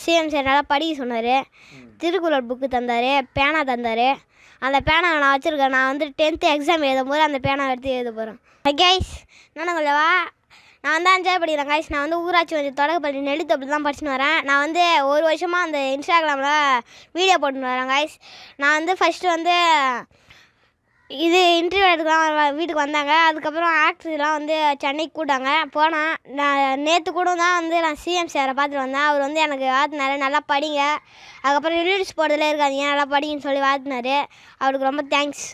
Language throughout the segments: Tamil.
சிஎம் சார் நல்லா படிக்க சொன்னார். திருக்குறள் புக்கு தந்தார், பேனா தந்தார். அந்த பேனா நான் வச்சுருக்கேன். நான் வந்து 10th எக்ஸாம் எழுதும்போது அந்த பேனா எடுத்து எழுத போகிறேன். கைஸ் நானுங்களவா நான் வந்து 5ஆவது படிக்கிறேன் கைஸ். நான் வந்து ஊராட்சி வந்து தொடக்கப்பள்ளி நெல்லித்தோப்பில் தான் படிச்சுன்னு வரேன். நான் வந்து ஒரு வருஷமாக அந்த இன்ஸ்டாகிராமில் வீடியோ போட்டுன்னு வரேன் கைஸ். நான் வந்து ஃபஸ்ட்டு வந்து இது இன்டர்வியூ எடுக்கலாம் வீட்டுக்கு வந்தாங்க. அதுக்கப்புறம் ஆக்டர்லாம் வந்து சென்னைக்கு கூட்டாங்க போனேன். நான் நேற்று கூட தான் வந்து நான் சிஎம் சாரை பார்த்துட்டு வந்தேன். அவர் வந்து எனக்கு வாழ்த்துனாரு, நல்லா படிங்க, அதுக்கப்புறம் ரீல்ஸ் போடுறதுல இருக்காதீங்க, நல்லா படிங்கன்னு சொல்லி வாழ்த்துனாரு. அவருக்கு ரொம்ப தேங்க்ஸ்.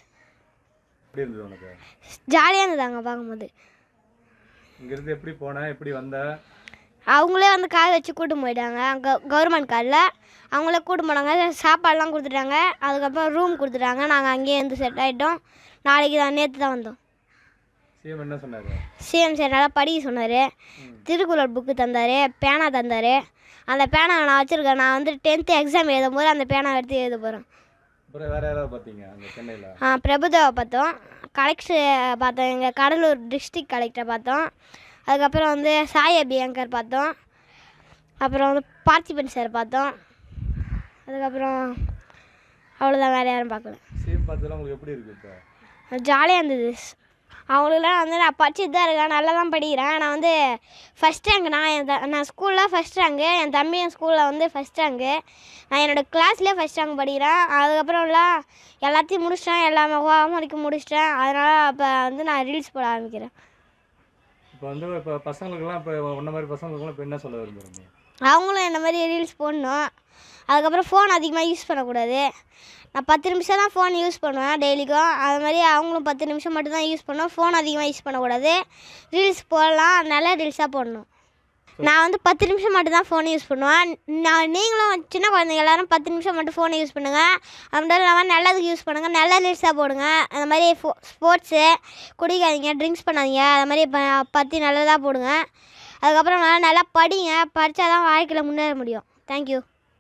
ஜாலியாக இருந்ததாங்க பார்க்கும்போது. இங்கேருந்து எப்படி போனேன், எப்படி வந்தேன்? அவங்களே வந்து கார் வச்சு கூட்டு போயிட்டாங்க. அங்கே கவர்மெண்ட் காரில் அவங்களே கூட்டு போனாங்க. சாப்பாடெலாம் கொடுத்துட்டாங்க, அதுக்கப்புறம் ரூம் கொடுத்துட்டாங்க. நாங்கள் அங்கேயே இருந்து செட் ஆகிட்டோம். நாளைக்கு தான், நேற்று தான் வந்தோம். சிஎம் என்ன சொன்னார்? சிஎம் சார் நல்லா படிக்க சொன்னார். திருக்குறள் புக்கு தந்தார், பேனா தந்தார். அந்த பேனா நான் வச்சுருக்கேன். நான் வந்து 10th எக்ஸாம் எழுதும்போது அந்த பேனா எடுத்து எழுத போகிறேன். அப்புறம் வேறு யாராவது பார்த்தீங்க அங்கே சென்னையில்? பிரபுதேவா பார்த்தோம், கலெக்டர் பார்த்தோம், எங்கள் கடலூர் டிஸ்ட்ரிக்ட் கலெக்டரை பார்த்தோம். அதுக்கப்புறம் வந்து சாய் அபியங்கர் பார்த்தோம். அப்புறம் வந்து பார்த்திபன் சார் பார்த்தோம். அதுக்கப்புறம் அவ்வளோதான், வேறு யாரும் பார்க்கல. சிஎம் பார்த்ததுலாம் உங்களுக்கு எப்படி இருக்குது? இப்போ ஜாலியாக இருந்தது. அவங்களுக்குலாம் வந்து நான் படிச்சுட்டு தான் இருக்கேன், நல்லா தான் படிக்கிறேன். நான் வந்து ஃபஸ்ட் ரேங்க். நான் ஸ்கூலில் ஃபஸ்ட் ரேங்கு, என் தம்பி என் ஸ்கூலில் வந்து ஃபஸ்ட் ரேங்கு. நான் என்னோடய கிளாஸ்லேயே ஃபஸ்ட் ரேங்க் படிக்கிறேன். அதுக்கப்புறம்லாம் எல்லாத்தையும் முடிச்சிட்டேன், எல்லாமே ஹோம்ஒர்க்கு முடிச்சிட்டேன். அதனால் இப்போ வந்து நான் ரீல்ஸ் போட ஆரம்பிக்கிறேன். இப்போ வந்து இப்போ பசங்களுக்குலாம் இப்போ உன்ன மாதிரி பசங்களுக்குலாம் இப்போ என்ன சொல்ல விரும்புகிறீங்க? அவங்களும் என்ன மாதிரி ரீல்ஸ் போடணும். அதுக்கப்புறம் ஃபோன் அதிகமாக யூஸ் பண்ணக்கூடாது. நான் 10 நிமிஷம் தான் ஃபோன் யூஸ் பண்ணுவேன் டெய்லிக்கும். அது மாதிரி அவங்களும் 10 நிமிஷம் மட்டும் தான் யூஸ் பண்ணணும். ஃபோன் அதிகமாக யூஸ் பண்ணக்கூடாது. ரீல்ஸ் போடலாம், நல்ல ரீல்ஸாக போடணும். நான் வந்து 10 நிமிஷம் மட்டும் தான் ஃபோன் யூஸ் பண்ணுவேன். நீங்களும் சின்ன குழந்தைங்க எல்லோரும் 10 நிமிஷம் மட்டும் ஃபோனை யூஸ் பண்ணுங்கள். அது மட்டும் இல்லாமல் நல்லதுக்கு யூஸ் பண்ணுங்கள், நல்ல ரீல்ஸாக போடுங்க. அந்த மாதிரி ஸ்போர்ட்ஸு குடிக்காதீங்க, ட்ரிங்க்ஸ் பண்ணாதீங்க, அது மாதிரி பற்றி நல்லதாக போடுங்க. அதுக்கப்புறம் நல்லா படிங்க, படித்தா தான் வாழ்க்கையில் முன்னேற முடியும். தேங்க்யூ.